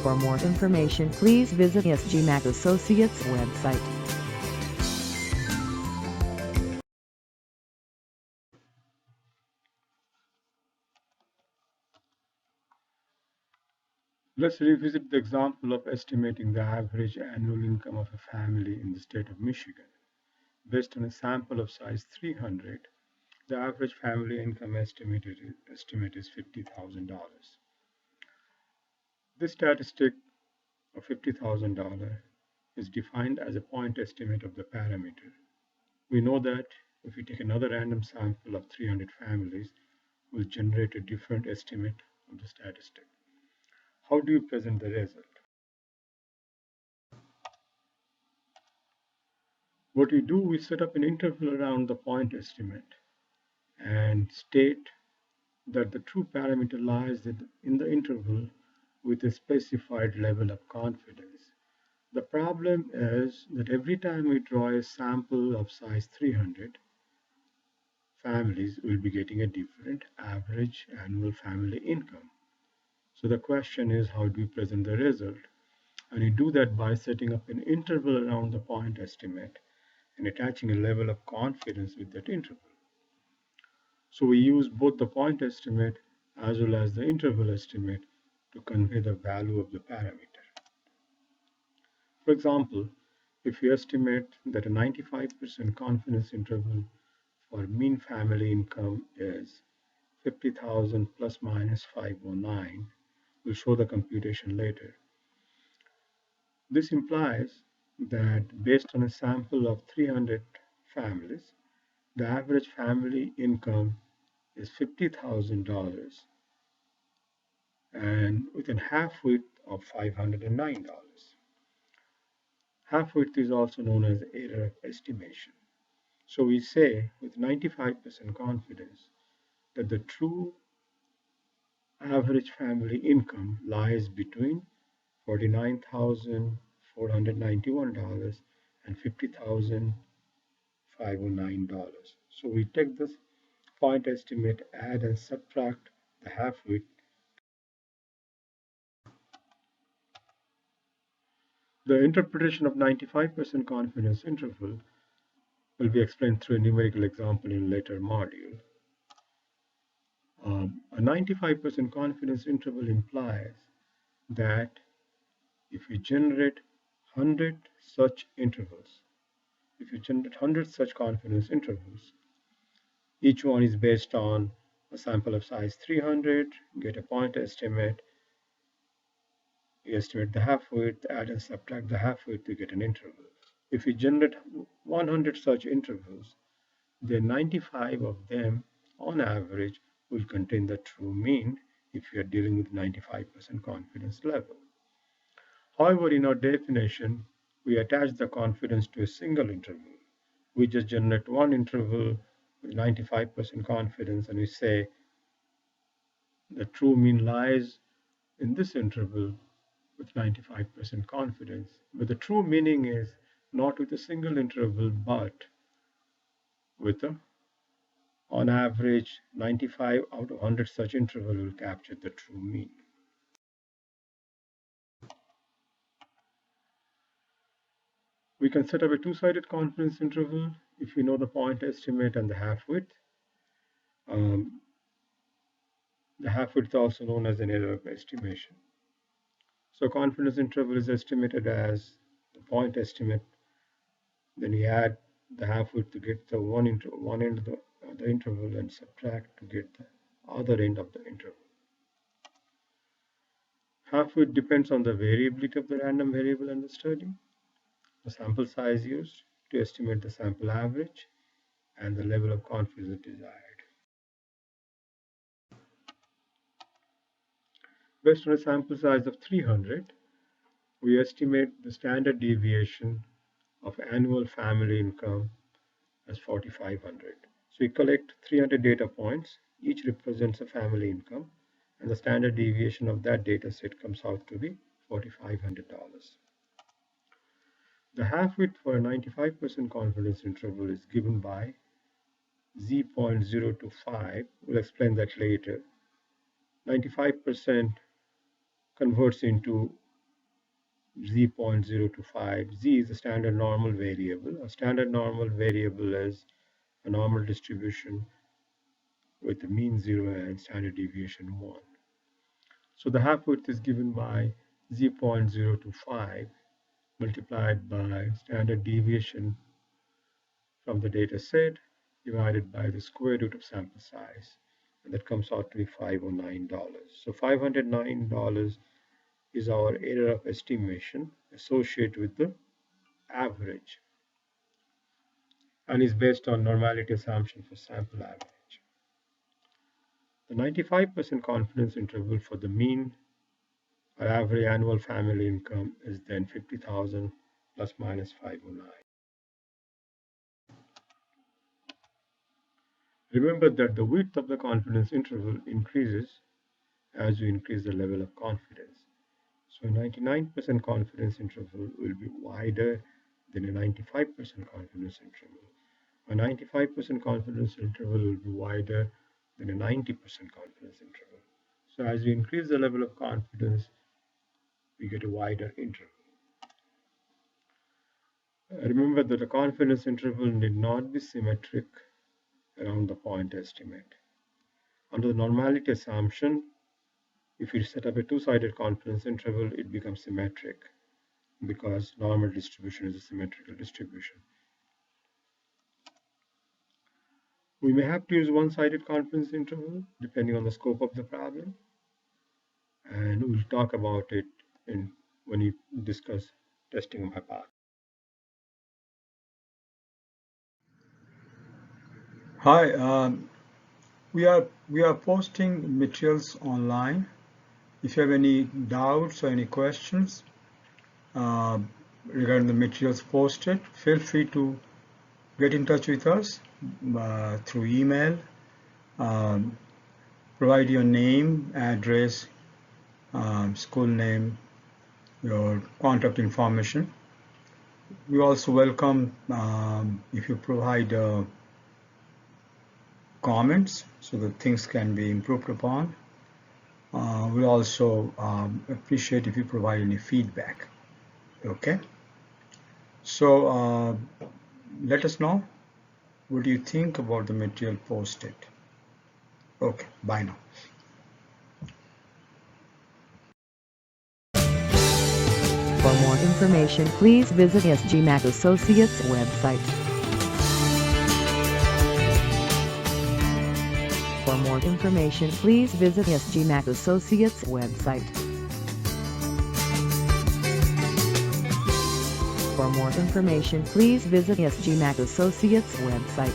For more information, please visit SGMAK Associates website. Let's revisit the example of estimating the average annual income of a family in the state of Michigan. Based on a sample of size 300, the average family income estimate is $50,000. This statistic of $50,000 is defined as a point estimate of the parameter. We know that if we take another random sample of 300 families, we'll generate a different estimate of the statistic. How do you present the result? What we do, we set up an interval around the point estimate and state that the true parameter lies in the interval with a specified level of confidence. The problem is that every time we draw a sample of size 300, families will be getting a different average annual family income. So the question is, how do we present the result? And we do that by setting up an interval around the point estimate and attaching a level of confidence with that interval. So we use both the point estimate as well as the interval estimate to convey the value of the parameter. For example, if we estimate that a 95% confidence interval for mean family income is 50,000 plus minus 509, we'll show the computation later. This implies that based on a sample of 300 families, the average family income is $50,000 and with a half width of $509. Half width is also known as error of estimation. So we say with 95% confidence that the true average family income lies between $49,491 and $50,509. So we take this point estimate, add and subtract the half width. The interpretation of 95% confidence interval will be explained through a numerical example in a later module. A 95% confidence interval implies that if we generate 100 such intervals, if you generate 100 such confidence intervals, each one is based on a sample of size 300, get a point estimate, you estimate the half width, add and subtract the half width to get an interval. If we generate 100 such intervals, then 95 of them on average will contain the true mean if you are dealing with 95% confidence level. However, in our definition, we attach the confidence to a single interval. We just generate one interval with 95% confidence and we say the true mean lies in this interval with 95% confidence. But the true meaning is not with a single interval, but with a, on average, 95 out of 100 such interval will capture the true mean. We can set up a two-sided confidence interval if we know the point estimate and the half width. The half width is also known as an error of estimation. So confidence interval is estimated as the point estimate. Then we add the half width to get the one end of the interval and subtract to get the other end of the interval. Half width depends on the variability of the random variable in the study, the sample size used to estimate the sample average, and the level of confidence desired. Based on a sample size of 300, we estimate the standard deviation of annual family income as 4,500. So we collect 300 data points, each represents a family income, and the standard deviation of that data set comes out to be $4,500. The half width for a 95% confidence interval is given by z.025. We'll explain that later. 95% converts into z 0.025. Z is a standard normal variable. A standard normal variable is a normal distribution with the mean 0 and standard deviation 1. So the half width is given by z 0.025 multiplied by standard deviation from the data set divided by the square root of sample size. And that comes out to be $509. So $509 is our error of estimation associated with the average and is based on normality assumption for sample average. The 95% confidence interval for the mean or average annual family income is then 50,000 plus minus 509. Remember that the width of the confidence interval increases as you increase the level of confidence. So a 99% confidence interval will be wider than a 95% confidence interval. A 95% confidence interval will be wider than a 90% confidence interval. So as you increase the level of confidence, we get a wider interval. Remember that the confidence interval need not be symmetric around the point estimate. Under the normality assumption, if you set up a two-sided confidence interval, it becomes symmetric because normal distribution is a symmetrical distribution. We may have to use one-sided confidence interval depending on the scope of the problem, and we'll talk about it when we discuss testing of hypothesis. Hi, we are posting materials online. If you have any doubts or any questions regarding the materials posted, feel free to get in touch with us through email. Provide your name, address, school name, your contact information. We also welcome if you provide comments so that things can be improved upon. We also appreciate if you provide any feedback. Okay, so let us know what do you think about the material posted. Okay, bye now. For more information, please visit SGMAK Associates website. For more information, please visit SGMAK Associates website. For more information, please visit SGMAK Associates website.